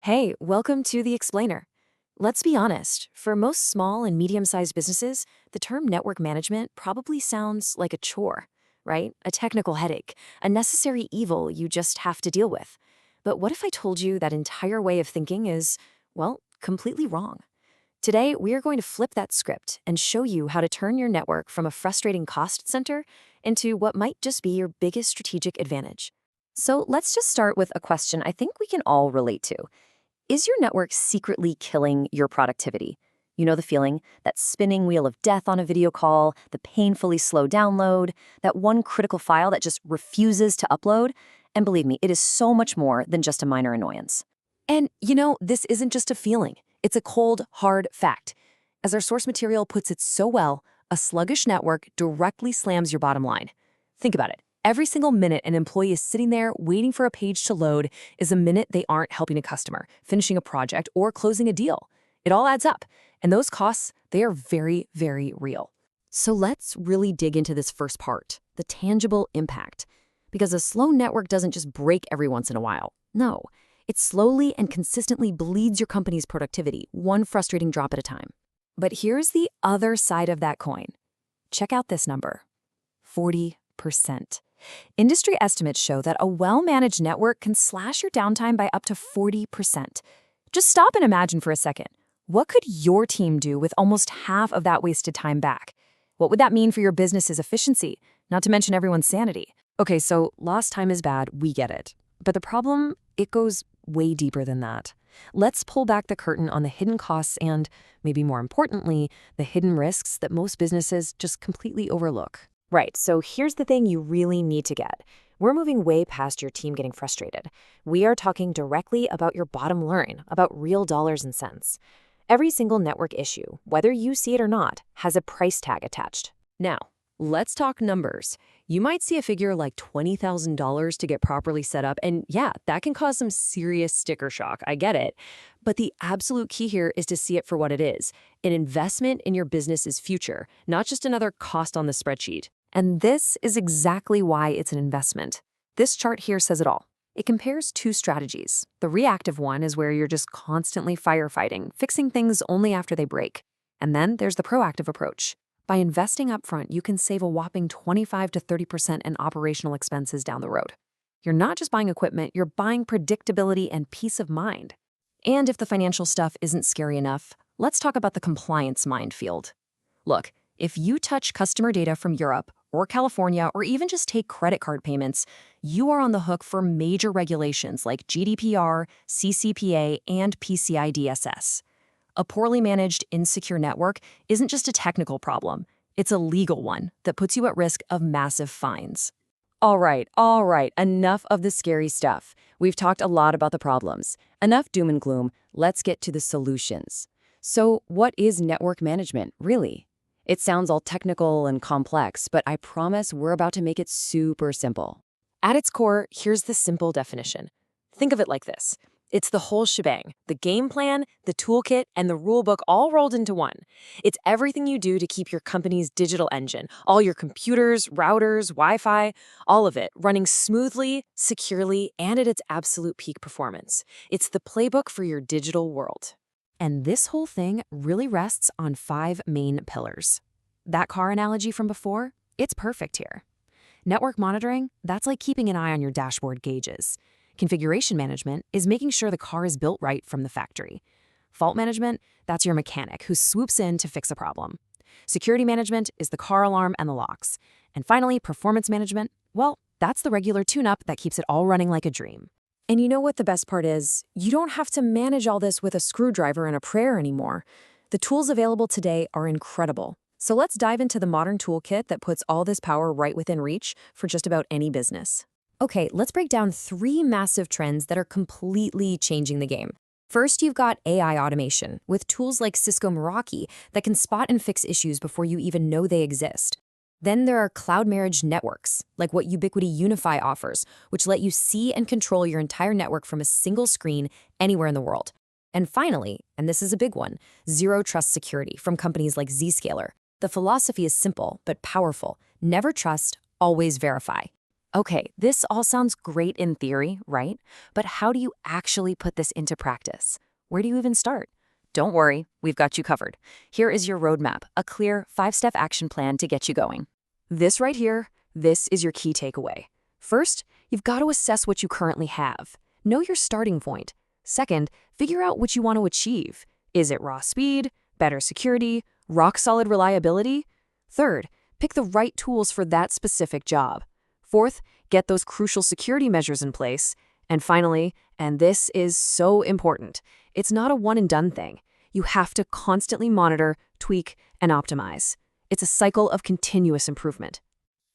Hey, welcome to The Explainer. Let's be honest, for most small and medium-sized businesses, the term network management probably sounds like a chore, right? A technical headache, a necessary evil you just have to deal with. But what if I told you that entire way of thinking is, well, completely wrong? Today, we are going to flip that script and show you how to turn your network from a frustrating cost center into what might just be your biggest strategic advantage. So let's just start with a question I think we can all relate to. Is your network secretly killing your productivity? You know the feeling, that spinning wheel of death on a video call, the painfully slow download, that one critical file that just refuses to upload? And believe me, it is so much more than just a minor annoyance. And this isn't just a feeling. It's a cold, hard fact. As our source material puts it so well, a sluggish network directly slams your bottom line. Think about it. Every single minute an employee is sitting there waiting for a page to load is a minute they aren't helping a customer, finishing a project, or closing a deal. It all adds up, and those costs, they are very, very real. So let's really dig into this first part, the tangible impact. Because a slow network doesn't just break every once in a while. No, it slowly and consistently bleeds your company's productivity, one frustrating drop at a time. But here's the other side of that coin. Check out this number, 40%. Industry estimates show that a well-managed network can slash your downtime by up to 40%. Just stop and imagine for a second. What could your team do with almost half of that wasted time back? What would that mean for your business's efficiency, not to mention everyone's sanity? Okay, so lost time is bad, we get it. But the problem, it goes way deeper than that. Let's pull back the curtain on the hidden costs and, maybe more importantly, the hidden risks that most businesses just completely overlook. Right, so here's the thing you really need to get. We're moving way past your team getting frustrated. We are talking directly about your bottom line, about real dollars and cents. Every single network issue, whether you see it or not, has a price tag attached. Now, let's talk numbers. You might see a figure like $20,000 to get properly set up, and yeah, that can cause some serious sticker shock, I get it. But the absolute key here is to see it for what it is, an investment in your business's future, not just another cost on the spreadsheet. And this is exactly why it's an investment. This chart here says it all. It compares two strategies. The reactive one is where you're just constantly firefighting, fixing things only after they break. And then there's the proactive approach. By investing upfront, you can save a whopping 25 to 30% in operational expenses down the road. You're not just buying equipment, you're buying predictability and peace of mind. And if the financial stuff isn't scary enough, let's talk about the compliance minefield. Look, if you touch customer data from Europe or California, or even just take credit card payments, you are on the hook for major regulations like GDPR, CCPA, and PCI DSS. A poorly managed, insecure network isn't just a technical problem. It's a legal one that puts you at risk of massive fines. All right, enough of the scary stuff. We've talked a lot about the problems. Enough doom and gloom. Let's get to the solutions. So what is network management, really? It sounds all technical and complex, but I promise we're about to make it super simple. At its core, here's the simple definition. Think of it like this. It's the whole shebang, the game plan, the toolkit, and the rulebook all rolled into one. It's everything you do to keep your company's digital engine, all your computers, routers, Wi-Fi, all of it running smoothly, securely, and at its absolute peak performance. It's the playbook for your digital world. And this whole thing really rests on 5 main pillars. That car analogy from before, it's perfect here. Network monitoring, that's like keeping an eye on your dashboard gauges. Configuration management is making sure the car is built right from the factory. Fault management, that's your mechanic who swoops in to fix a problem. Security management is the car alarm and the locks. And finally, performance management, well, that's the regular tune-up that keeps it all running like a dream. And you know what the best part is? You don't have to manage all this with a screwdriver and a prayer anymore. The tools available today are incredible. So let's dive into the modern toolkit that puts all this power right within reach for just about any business. Okay, let's break down 3 massive trends that are completely changing the game. First, you've got AI automation, with tools like Cisco Meraki that can spot and fix issues before you even know they exist. Then there are cloud marriage networks, like what Ubiquiti Unify offers, which let you see and control your entire network from a single screen anywhere in the world. And finally, and this is a big one, zero trust security from companies like Zscaler. The philosophy is simple but powerful. Never trust, always verify. Okay, this all sounds great in theory, right? But how do you actually put this into practice? Where do you even start? Don't worry, we've got you covered. Here is your roadmap, a clear 5-step action plan to get you going. This right here, this is your key takeaway. First, you've got to assess what you currently have. Know your starting point. Second, figure out what you want to achieve. Is it raw speed, better security, rock-solid reliability? Third, pick the right tools for that specific job. Fourth, get those crucial security measures in place. And finally, and this is so important, it's not a one-and-done thing. You have to constantly monitor, tweak, and optimize. It's a cycle of continuous improvement.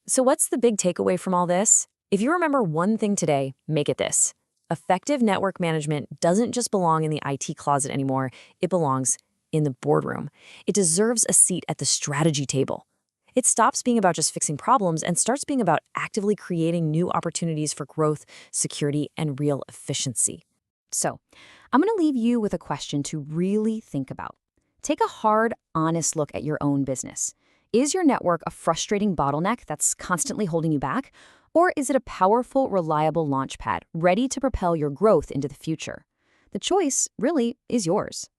So what's the big takeaway from all this? If you remember one thing today, make it this. Effective network management doesn't just belong in the IT closet anymore, it belongs in the boardroom. It deserves a seat at the strategy table. It stops being about just fixing problems and starts being about actively creating new opportunities for growth, security, and real efficiency. So, I'm going to leave you with a question to really think about. Take a hard, honest look at your own business. Is your network a frustrating bottleneck that's constantly holding you back? Or is it a powerful, reliable launchpad ready to propel your growth into the future? The choice really is yours.